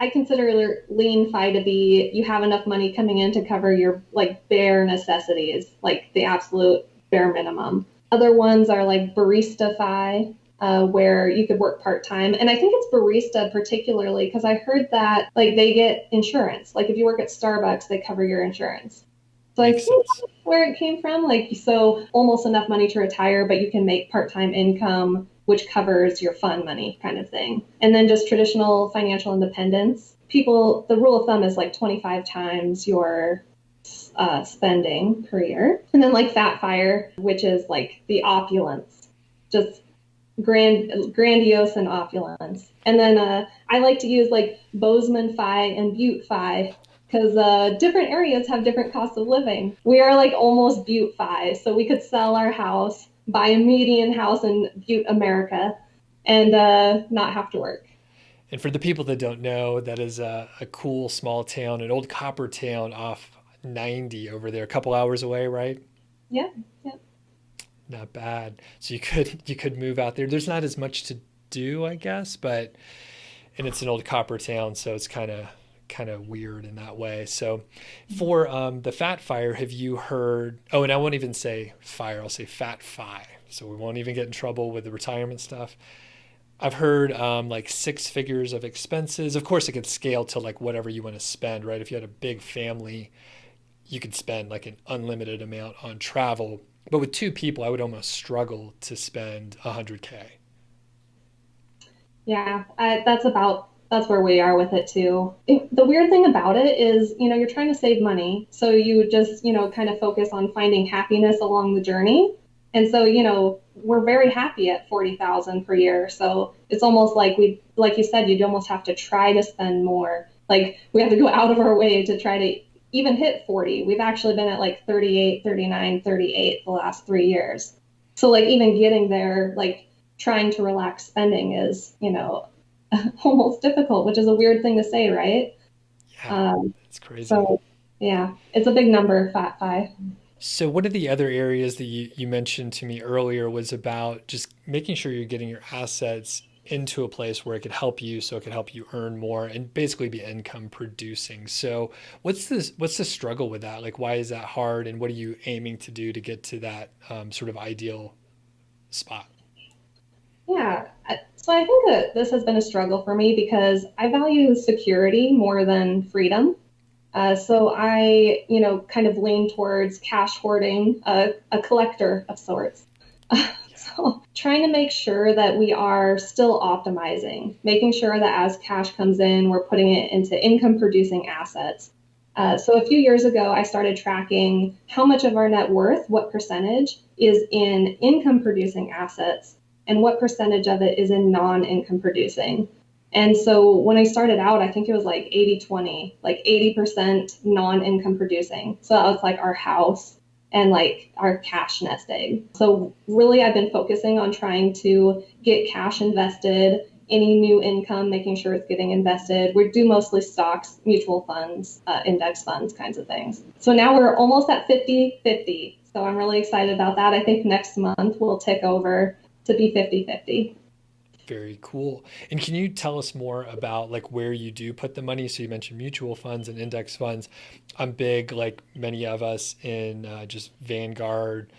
I consider lean fi to be you have enough money coming in to cover your like bare necessities, like the absolute bare minimum. Other ones are like barista fi, where you could work part time. And I think it's barista particularly because I heard that like they get insurance. Like if you work at Starbucks, they cover your insurance. So I Makes think sense. that's where it came from. Like, so almost enough money to retire, but you can make part-time income, which covers your fun money kind of thing. And then just traditional financial independence. People, the rule of thumb is like 25 times your spending per year. And then like fat fire, which is like the opulence, just grandiose and opulence. And then I like to use like Bozeman Fi and Butte Fi because different areas have different costs of living. We are like almost Butte Fi, so we could sell our house, buy a median house in Butte, America, and not have to work. And for the people that don't know, that is a cool small town, an old copper town off 90 over there, a couple hours away, right? Yeah, yeah. Not bad. So you could move out there. There's not as much to do, I guess, but and it's an old copper town, so it's kind of weird in that way. So for the fat fire, have you heard? Oh, and I won't even say fire. I'll say fat fi. So we won't even get in trouble with the retirement stuff. I've heard like six figures of expenses. Of course, it could scale to like whatever you want to spend, right? If you had a big family, you could spend like an unlimited amount on travel. But with two people, I would almost struggle to spend 100K. Yeah, that's where we are with it too. The weird thing about it is, you're trying to save money, so you just, kind of focus on finding happiness along the journey. And so, we're very happy at 40,000 per year. So it's almost like like you said, you'd almost have to try to spend more. Like we have to go out of our way to try to even hit 40. We've actually been at like 38, 39, 38 the last 3 years. So like even getting there, like trying to relax spending is, almost difficult, which is a weird thing to say, right? Yeah, Um, that's crazy. so yeah, it's a big number, fat pie. So one of the other areas that you mentioned to me earlier was about just making sure you're getting your assets into a place where it could help you so it could help you earn more and basically be income producing. So what's the struggle with that? Like why is that hard and what are you aiming to do to get to that sort of ideal spot? Yeah. So I think that this has been a struggle for me because I value security more than freedom. So I, kind of lean towards cash hoarding, a collector of sorts. So trying to make sure that we are still optimizing, making sure that as cash comes in, we're putting it into income producing assets. So a few years ago, I started tracking how much of our net worth, what percentage is in income producing assets, and what percentage of it is in non income producing. And so when I started out, I think it was like 80-20, like 80% non income producing. So that was like our house and like our cash nest egg. So really, I've been focusing on trying to get cash invested, any new income, making sure it's getting invested. We do mostly stocks, mutual funds, index funds, kinds of things. So now we're almost at 50-50. So I'm really excited about that. I think next month we'll tick over to be 50-50. Very cool. And can you tell us more about like where you do put the money? So you mentioned mutual funds and index funds. I'm big, like many of us, in just Vanguard,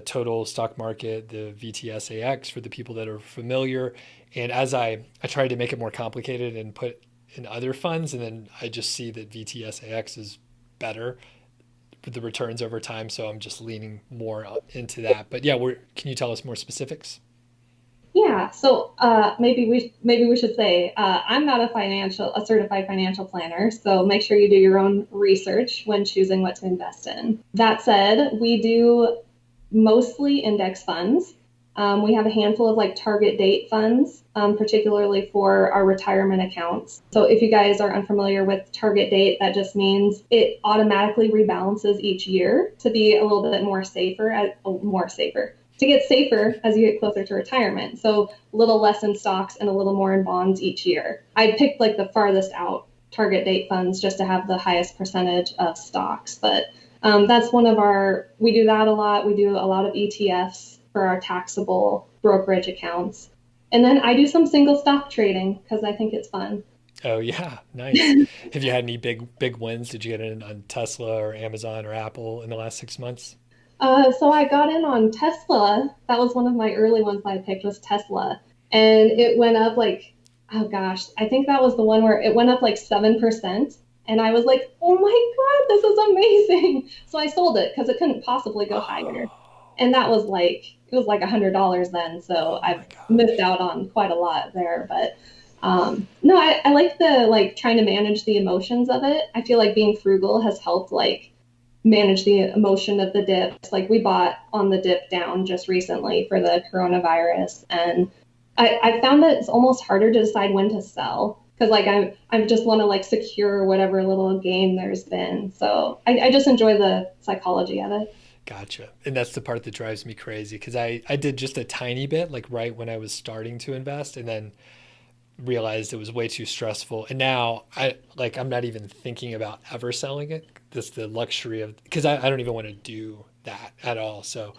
total stock market, the VTSAX for the people that are familiar. And as I tried to make it more complicated and put in other funds, and then I just see that VTSAX is better with the returns over time. So I'm just leaning more into that. But yeah, can you tell us more specifics? Yeah, so maybe we should say I'm not a certified financial planner, so make sure you do your own research when choosing what to invest in. That said, we do mostly index funds. We have a handful of like target date funds, particularly for our retirement accounts. So if you guys are unfamiliar with target date, that just means it automatically rebalances each year to be a little bit more safer to get safer as you get closer to retirement. So a little less in stocks and a little more in bonds each year. I picked like the farthest out target date funds just to have the highest percentage of stocks. But that's we do that a lot. We do a lot of ETFs for our taxable brokerage accounts. And then I do some single stock trading because I think it's fun. Oh yeah, nice. Have you had any big wins? Did you get in on Tesla or Amazon or Apple in the last 6 months? So I got in on Tesla. That was one of my early ones I picked was Tesla. And it went up like, oh gosh, I think that was the one where it went up like 7%. And I was like, oh my God, this is amazing. So I sold it because it couldn't possibly go higher. Oh, And that was like, it was like $100 then. So oh I my missed gosh. out on quite a lot there. But no, I like the like trying to manage the emotions of it. I feel like being frugal has helped like manage the emotion of the dips. Like we bought on the dip down just recently for the coronavirus, and I found that it's almost harder to decide when to sell because like I just want to like secure whatever little gain there's been. So I just enjoy the psychology of it. Gotcha. And that's the part that drives me crazy because I did just a tiny bit, like right when I was starting to invest, and then realized it was way too stressful. And now I'm not even thinking about ever selling it. That's the luxury of because I don't even want to do that at all. So